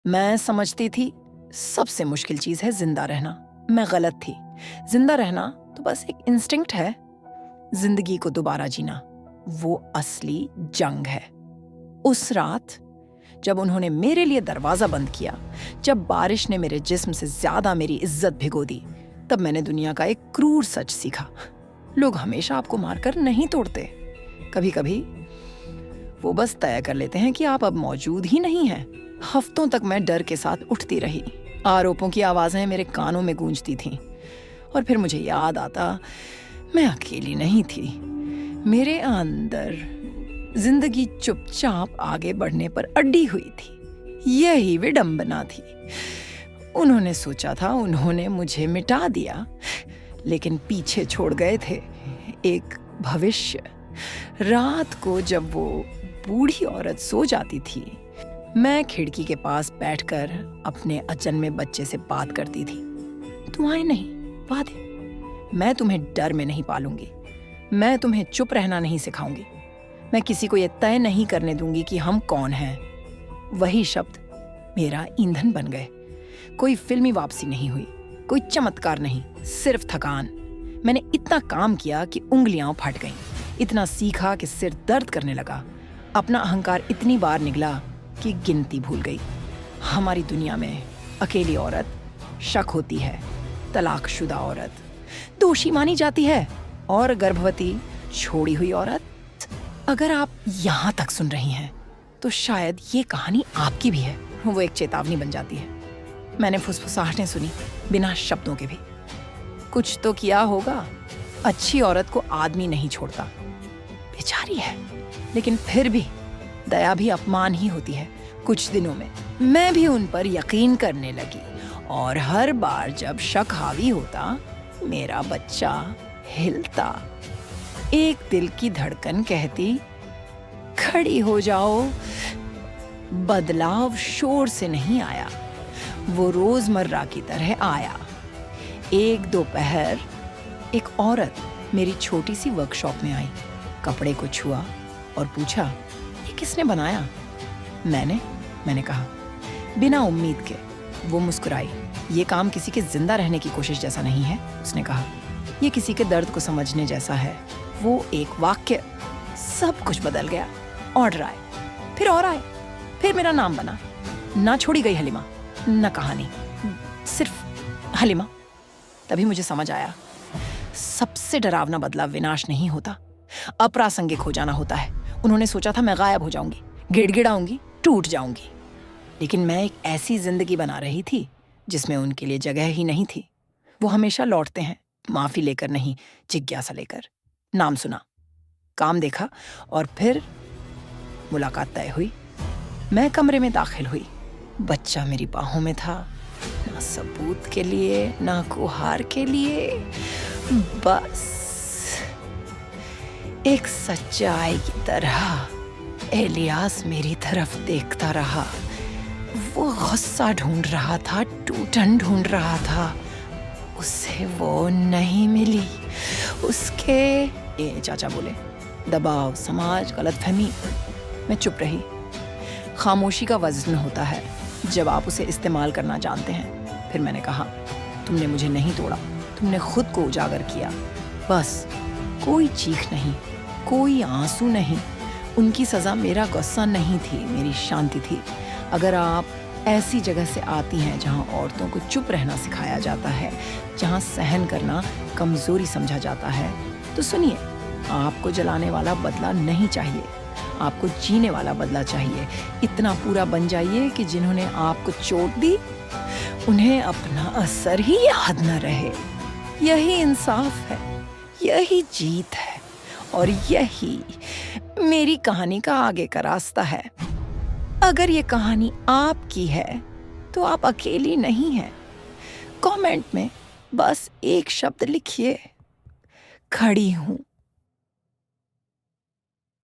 मैं समझती थी सबसे मुश्किल चीज है जिंदा रहना। मैं गलत थी। जिंदा रहना तो बस एक इंस्टिंक्ट है, जिंदगी को दोबारा जीना वो असली जंग है। उस रात जब उन्होंने मेरे लिए दरवाजा बंद किया, जब बारिश ने मेरे जिस्म से ज्यादा मेरी इज्जत भिगो दी, तब मैंने दुनिया का एक क्रूर सच सीखा। लोग हमेशा आपको मारकर नहीं तोड़ते। कभी कभी वो बस तय कर लेते हैं कि आप अब मौजूद ही नहीं हैं। हफ्तों तक मैं डर के साथ उठती रही। आरोपों की आवाजें मेरे कानों में गूंजती थीं। और फिर मुझे याद आता, मैं अकेली नहीं थी। मेरे अंदर जिंदगी चुपचाप आगे बढ़ने पर अड़ी हुई थी। यही विडंबना थी। उन्होंने सोचा था उन्होंने मुझे मिटा दिया, लेकिन पीछे छोड़ गए थे एक भविष्य। रात को जब वो बूढ़ी औरत सो जाती थी, मैं खिड़की के पास बैठकर अपने अचन्मे बच्चे से बात करती थी। दुआएं नहीं, वादे। मैं तुम्हें डर में नहीं पालूंगी। मैं तुम्हें चुप रहना नहीं सिखाऊंगी। मैं किसी को यह तय नहीं करने दूंगी कि हम कौन हैं। वही शब्द मेरा ईंधन बन गए। कोई फिल्मी वापसी नहीं हुई, कोई चमत्कार नहीं, सिर्फ थकान। मैंने इतना काम किया कि उंगलियां फट गईं, इतना सीखा कि सिर दर्द करने लगा। अपना अहंकार इतनी बार निगला कि गिनती भूल गई। हमारी दुनिया में अकेली औरत शक होती है, तलाकशुदा औरत दोषी मानी जाती है, और गर्भवती छोड़ी हुई औरत। अगर आप यहाँ तक सुन रही हैं तो शायद ये कहानी आपकी भी है। वो एक चेतावनी बन जाती है। मैंने फुसफुसाहटें सुनी, बिना शब्दों के भी। कुछ तो किया होगा। अच्छी औरत को आदमी नहीं छोड़ता। बेचारी है, लेकिन फिर भी दया भी अपमान ही होती है। कुछ दिनों में मैं भी उन पर यकीन करने लगी, और हर बार जब शक हावी होता, मेरा बच्चा हिलता। एक दिल की धड़कन कहती, खड़ी हो जाओ। बदलाव शोर से नहीं आया, वो रोजमर्रा की तरह आया। एक दोपहर एक औरत मेरी छोटी सी वर्कशॉप में आई, कपड़े को छुआ और पूछा, ये किसने बनाया? मैंने कहा, बिना उम्मीद के। वो मुस्कुराई। ये काम किसी के जिंदा रहने की कोशिश जैसा नहीं है, उसने कहा। ये किसी के दर्द को समझने जैसा है। वो एक वाक्य, सब कुछ बदल गया। ऑर्डर आए, फिर और आए, फिर मेरा नाम बना। ना छोड़ी गई हलीमा, न कहानी, सिर्फ हलीमा। तभी मुझे समझ आया, सबसे डरावना बदलाव विनाश नहीं होता, अप्रासंगिक हो जाना होता है। उन्होंने सोचा था मैं गायब हो जाऊंगी, गिड़गिड़ाऊंगी, टूट जाऊंगी, लेकिन मैं एक ऐसी जिंदगी बना रही थी जिसमें उनके लिए जगह ही नहीं थी। वो हमेशा लौटते हैं, माफी लेकर नहीं, जिज्ञासा लेकर। नाम सुना, काम देखा, और फिर मुलाकात तय हुई। मैं कमरे में दाखिल हुई। बच्चा मेरी बाहों में था, ना सबूत के लिए, ना गुहार के लिए, बस एक सच्चाई की तरह। एलियास मेरी तरफ देखता रहा। वो गुस्सा ढूंढ रहा था, टूटन ढूंढ रहा था। उसे वो नहीं मिली। उसके, ये चाचा बोले, दबाव, समाज, गलतफहमी। मैं चुप रही। खामोशी का वजन होता है जब आप उसे इस्तेमाल करना जानते हैं। फिर मैंने कहा, तुमने मुझे नहीं तोड़ा, तुमने खुद को उजागर किया। बस, कोई चीख नहीं, कोई आंसू नहीं। उनकी सजा मेरा गुस्सा नहीं थी, मेरी शांति थी। अगर आप ऐसी जगह से आती हैं जहां औरतों को चुप रहना सिखाया जाता है, जहां सहन करना कमजोरी समझा जाता है, तो सुनिए, आपको जलाने वाला बदला नहीं चाहिए, आपको जीने वाला बदला चाहिए। इतना पूरा बन जाइए कि जिन्होंने आपको चोट दी, उन्हें अपना असर ही याद न रहे। यही इंसाफ है, यही जीत है, और यही मेरी कहानी का आगे का रास्ता है। अगर ये कहानी आपकी है तो आप अकेली नहीं हैं। कमेंट में बस एक शब्द लिखिए, खड़ी हूं।